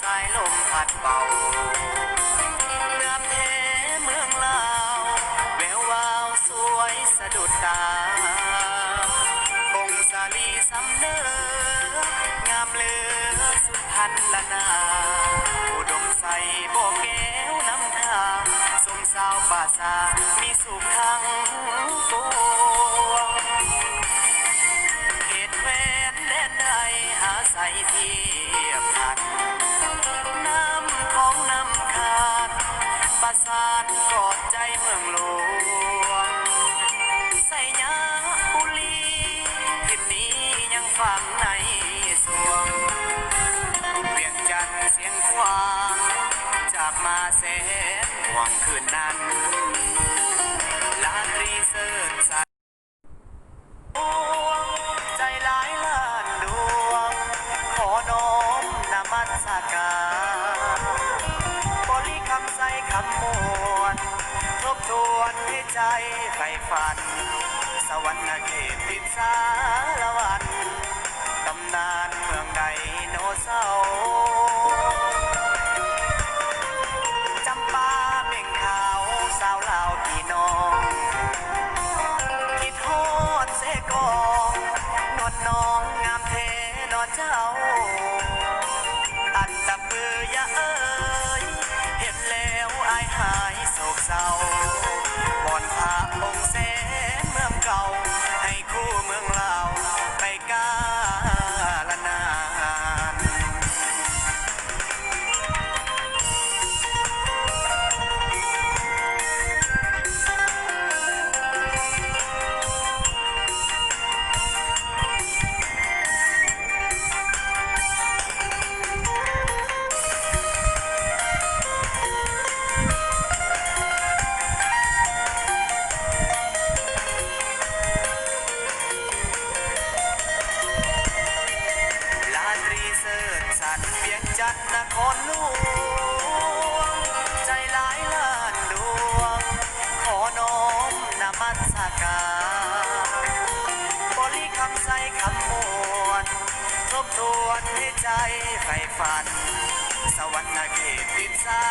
สายลมพัดเบางามแท้เมืองลาวแวววาวสวยสะดุดตาคงสาลีสำเนองามเลือสุดพันละนาอุดมใสโบกแก้วน้ำทางสมสาวป่าสามีสุขทั้งปวงเขตแคว้นแดนใดอาศัยเทียบทันน้ำของน้ำขาดประสานกอดใจเมืองหลวงใส่ยาบุรีทิมนี้ยังฟังในสวงเวียงจันทร์เสียงควางจากมาแสนห่วงคืนนั้นลาตรีเสิร์ชสัตว์ใจหลายล้านดวงขอน้อมนมัสการบริคำใส่คำมวลทบทวนให้ใจใฝ่ฝันสวรรค์เขตติดสารวันตำนานเมืองไดโนเสาร์จำปาเบ่งขาวสาวลาวพี่น้องคิดฮอดเสกองนวลน้องงามเทนอเจ้าอันตะเบือยะเอ้ยเห็นแล้วอายหายโศกเศร้าวอนพระองค์แสนเมืองเก่าให้คู่เมืองลาวไปกาลนานเวียงจันทร์นครหลวงใจหลายล้านดวงขอน้อมนมัสการบริคำใส่คำมวลทบทวนให้ใจใฝ่ฝันสวรรค์เขตติดสา